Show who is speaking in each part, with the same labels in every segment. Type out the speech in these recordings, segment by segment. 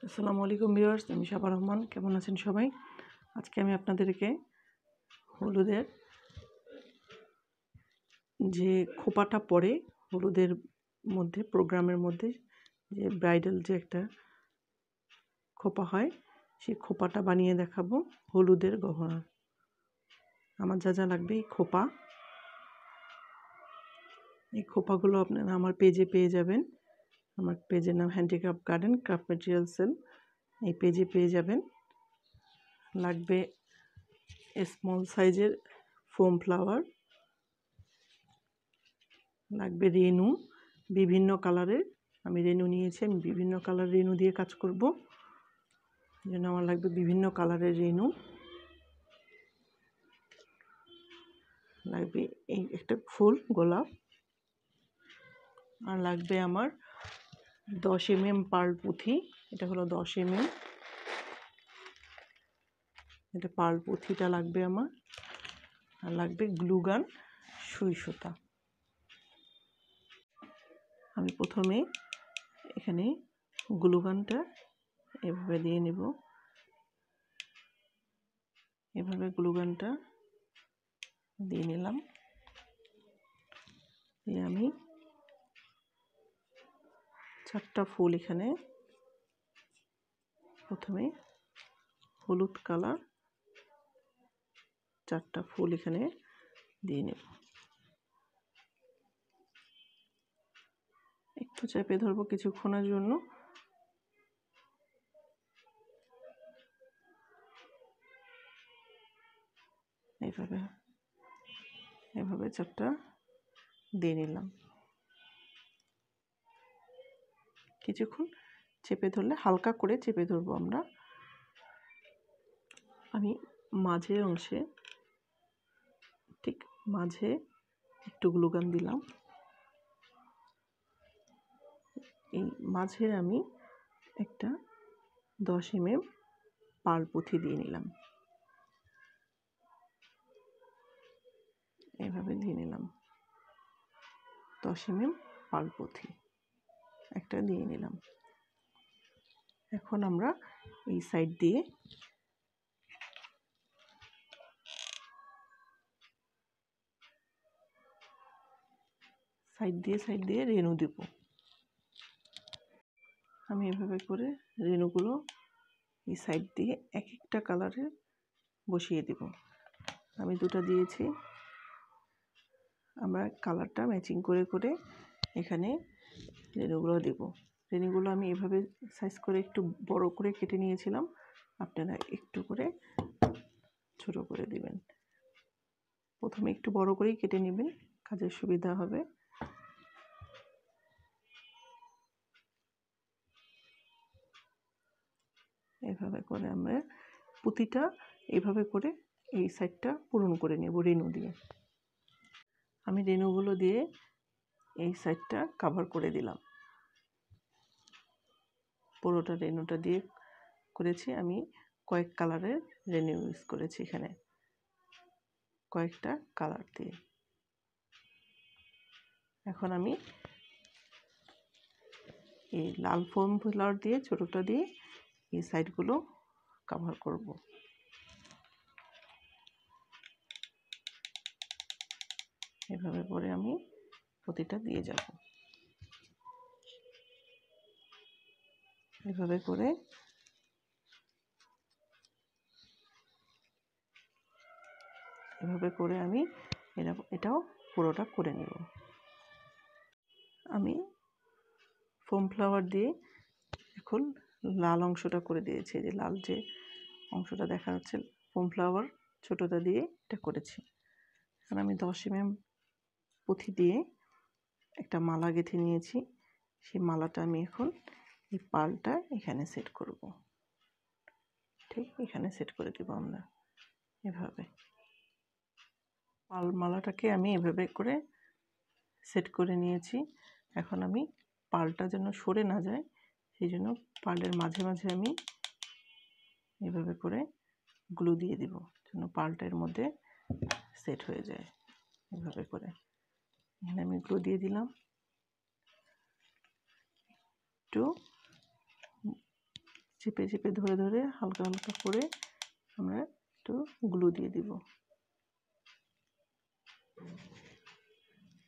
Speaker 1: আসসালামু আলাইকুম ভিউয়ার্স, আমি শাবা রহমান। কেমন আছেন সবাই? আজকে আমি আপনাদেরকে হলুদের যে খোপাটা পড়ে হলুদের মধ্যে, প্রোগ্রামের মধ্যে যে ব্রাইডাল যে একটা খোপা হয়, সেই খোপাটা বানিয়ে দেখাবো হলুদের গহনা। আমার যা যা লাগবে এই খোপা, এই খোপাগুলো আপনারা আমার পেজে পেয়ে যাবেন। আমার পেজের নাম handicraft garden craft material sale. এই পেজে পেয়ে যাবেন। লাগবে স্মল সাইজের ফোম ফ্লাওয়ার, লাগবে রেনু বিভিন্ন কালারের। আমি রেনু নিয়েছি, আমি বিভিন্ন কালার রেনু দিয়ে কাজ করব, এই জন্য আমার লাগবে বিভিন্ন কালারের রেনু। লাগবে এই একটা ফুল গোলাপ, আর লাগবে আমার 10 mm পার্ল পুঁথি। এটা হলো 10 mm, এটা পার্ল পুঁথিটা লাগবে আমার। আর লাগবে গ্লুগান, সুই সুতা। আমি প্রথমে এখানে গ্লুগানটা এভাবে দিয়ে নেব। এভাবে গ্লুগানটা দিয়ে নিলাম। দিয়ে আমি 4টা ফুল এখানে প্রথমে হলুদ কালার 4টা ফুল এখানে দিয়ে নেব। একটু চেপে ধরবো কিছুক্ষণের জন্য। এইভাবে এভাবে 4টা দিয়ে নিলাম। কিছুক্ষণ চেপে ধরলে, হালকা করে চেপে ধরবো আমরা। আমি মাঝের অংশে, ঠিক মাঝে একটু গ্লুগান দিলাম। এই মাঝের আমি একটা 10 mm পার্ল পুঁথি দিয়ে নিলাম। এইভাবে দিয়ে নিলাম 10 mm পার্ল পুঁথি একটা দিয়ে নিলাম। এখন আমরা এই সাইড দিয়ে সাইড দিয়ে রেনু দেব। আমি এভাবে করে রেনুগুলো এই সাইড দিয়ে এক একটা কালারে বসিয়ে দেব। আমি 2টা দিয়েছি। আমরা কালারটা ম্যাচিং করে করে এখানে রেনুগুলো দেব। রেনুগুলো আমি এভাবে সাইজ করে একটু বড় করে কেটে নিয়েছিলাম, আপনারা একটু করে ছোট করে দিবেন। প্রথমে একটু বড় করেই কেটে নেবেন, কাজের সুবিধা হবে। এভাবে করে আমরা পুঁতিটা এভাবে করে এই সাইডটা পূরণ করে নেব রেনু দিয়ে। আমি রেনুগুলো দিয়ে এই সাইডটা কভার করে দিলাম। পুরোটা রেনুটা দিয়ে করেছি। আমি কয়েক কালারের রেনু ইউজ করেছি এখানে, কয়েকটা কালার দিয়ে। এখন আমি এই লাল ফোম ফ্লাওয়ার দিয়ে, ছোটোটা দিয়ে এই সাইডগুলো কভার করব। এভাবে করে আমি প্রতিটা দিয়ে যাব। এভাবে করে আমি এটাও পুরোটা করে নেব। আমি ফোম ফ্লাওয়ার দিয়ে এখন লাল অংশটা করে দিয়েছি। যে লাল যে অংশটা দেখা যাচ্ছে, ফোম ফ্লাওয়ার ছোটোটা দিয়ে এটা করেছি। এখন আমি 10 mm পুঁথি দিয়ে একটা মালা গেঁথে নিয়েছি। সেই মালাটা আমি এখন এই পালটা এখানে সেট করব। ঠিক এখানে সেট করে দেব আমরা। এভাবে পাল মালাটাকে আমি এভাবে করে সেট করে নিয়েছি। এখন আমি পালটা যেন সরে না যায়, সেই জন্য পালের মাঝে মাঝে আমি এভাবে করে গ্লু দিয়ে দিব, যেন পালটা এর মধ্যে সেট হয়ে যায়। এভাবে করে এখানে আমি গ্লু দিয়ে দিলাম। একটু চেপে চেপে ধরে ধরে হালকা হালকা করে আমরা একটু গ্লু দিয়ে দিব।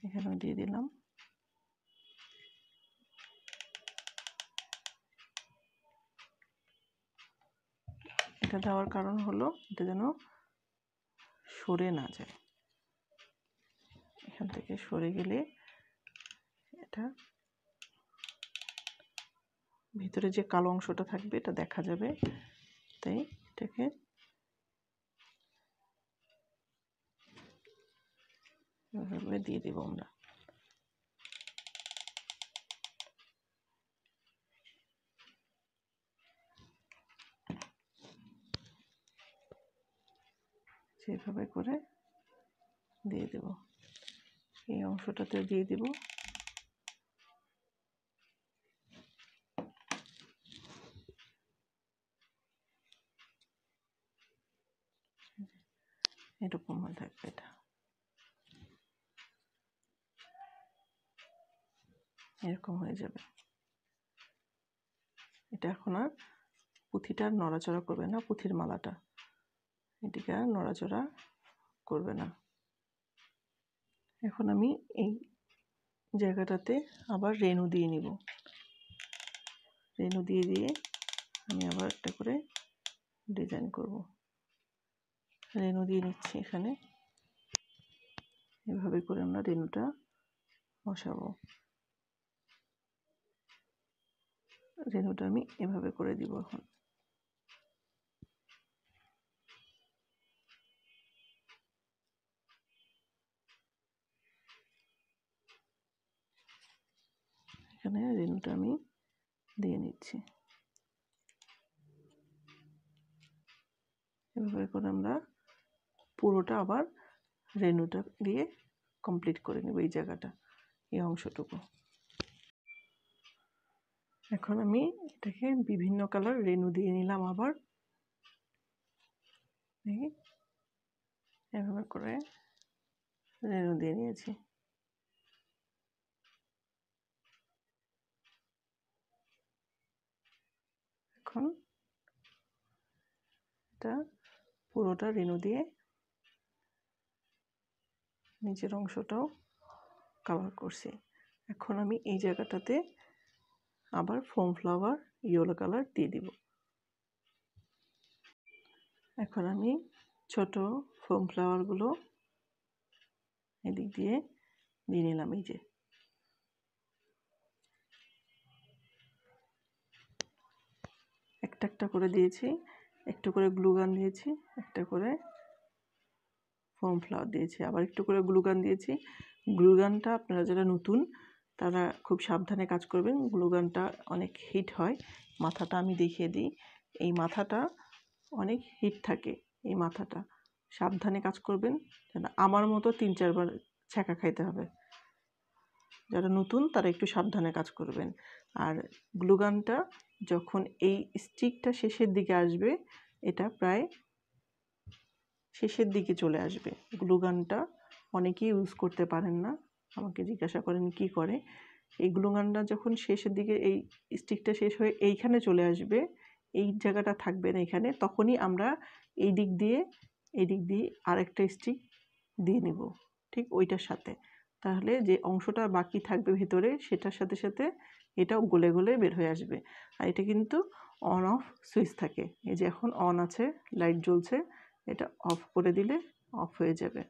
Speaker 1: এখানেও দিয়ে দিলাম। এটা দেওয়ার কারণ হলো এটা যেন সরে না যায়, এখান থেকে সরে গেলে এটা ভিতরে যে কালো অংশটা থাকবে এটা দেখা যাবে, তাই এটাকে এভাবে দিয়ে দেব আমরা। সেভাবে করে দিয়ে দেব, এই অংশটাতে দিয়ে দেব। এরকম হয়ে থাকবে, এটা এরকম হয়ে যাবে। এটা এখন আর পুঁথিটা নড়াচড়া করবে না, পুঁথির মালাটা এটিকে আর নড়াচড়া করবে না। এখন আমি এই জায়গাটাতে আবার রেনু দিয়ে নিব। রেনু দিয়ে দিয়ে আমি আবার একটা করে ডিজাইন করব। রেনু দিয়ে নিচ্ছি এখানে, এভাবে করে আমরা রেনুটা বসাবো। রেনুটা আমি এভাবে করে দিব এখন। এখানে রেনুটা আমি দিয়ে নিচ্ছি। এভাবে করে আমরা পুরোটা আবার রেনুটা দিয়ে কমপ্লিট করে নেব এই জায়গাটা, এই অংশটুকু। এখন আমি এটাকে বিভিন্ন কালার রেনু দিয়ে নিলাম আবার, এভাবে করে রেনু দিয়ে নিয়েছি। এখন এটা পুরোটা রেনু দিয়ে নিচের অংশটাও কভার করছি। এখন আমি এই জায়গাটাতে আবার ফোম ফ্লাওয়ার ইয়েলো কালার দিয়ে দিব। এখন আমি ছোট ফোম ফ্লাওয়ারগুলো এদিক দিয়ে দিয়ে নিলাম। এই যে একটা একটা করে দিয়েছি, একটু করে গ্লু গান দিয়েছি, একটা করে ফোম ফ্লাওয়ার দিয়েছি, আবার একটু করে গ্লু গান দিয়েছি। গ্লু গানটা আপনারা যারা নতুন তারা খুব সাবধানে কাজ করবেন, গ্লু গানটা অনেক হিট হয়। মাথাটা আমি দেখিয়ে দিই, এই মাথাটা অনেক হিট থাকে, এই মাথাটা সাবধানে কাজ করবেন, আমার মতো 3-4 বার ছ্যাঁকা খাইতে হবে। যারা নতুন তারা একটু সাবধানে কাজ করবেন। আর গ্লু গানটা যখন এই স্টিকটা শেষের দিকে আসবে, এটা প্রায় শেষের দিকে চলে আসবে, গ্লু গানটা অনেকেই ইউজ করতে পারেন না, আমাকে জিজ্ঞাসা করেন কি করে। এই গ্লু গানটা যখন শেষের দিকে এই স্টিকটা শেষ হয়ে এইখানে চলে আসবে, এই জায়গাটা থাকবে না এখানে, তখনই আমরা এই দিক দিয়ে আরেকটা স্টিক দিয়ে নিব ঠিক ওইটার সাথে। তাহলে যে অংশটা বাকি থাকবে ভিতরে সেটার সাথে সাথে এটাও গলে গলে বের হয়ে আসবে। আর এটা কিন্তু অন অফ সুইচ থাকে, এই যে এখন অন আছে, লাইট জ্বলছে, এটা অফ করে দিলে অফ হয়ে যাবে,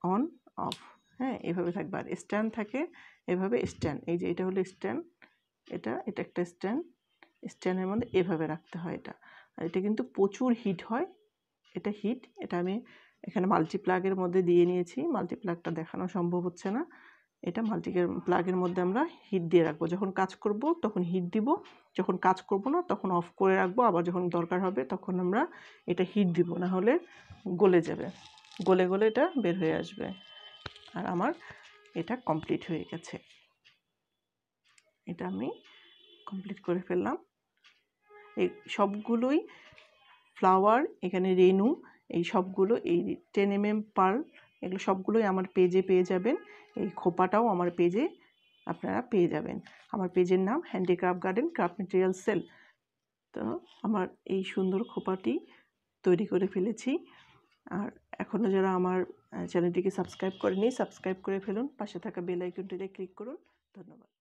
Speaker 1: অন অফ। হ্যাঁ, এভাবে থাকবে। আর স্ট্যান্ড থাকে এভাবে, স্ট্যান্ড, এই যে এটা হলো স্ট্যান্ড, এটা একটা স্ট্যান্ড, স্ট্যান্ডের মধ্যে এভাবে রাখতে হয় এটা। আর এটা কিন্তু প্রচুর হিট হয়, এটা হিট। এটা আমি এখানে মাল্টিপ্লাগের মধ্যে দিয়ে নিয়েছি, মাল্টিপ্লাগটা দেখানো সম্ভব হচ্ছে না। এটা প্লাগের মধ্যে আমরা হিট দিয়ে রাখবো, যখন কাজ করব তখন হিট দিব, যখন কাজ করব না তখন অফ করে রাখবো, আবার যখন দরকার হবে তখন আমরা এটা হিট দিব, না হলে গলে যাবে, গলে গলে এটা বের হয়ে আসবে। আর আমার এটা কমপ্লিট হয়ে গেছে, এটা আমি কমপ্লিট করে ফেললাম। এই সবগুলোই ফ্লাওয়ার, এখানে রেনু, এই সবগুলো এই 10 mm পার্ল, এগুলো সবগুলোই আমার পেজে পেয়ে যাবেন। এই খোপাটাও আমার পেজে আপনারা পেয়ে যাবেন। আমার পেজের নাম handicraft garden craft material sale. তো আমার এই সুন্দর খোপাটি তৈরি করে ফেলেছি। আর এখনও যারা আমার চ্যানেলটিকে সাবস্ক্রাইব করেনি, সাবস্ক্রাইব করে ফেলুন। পাশে থাকা বেল আইকনটিতে ক্লিক করুন। ধন্যবাদ।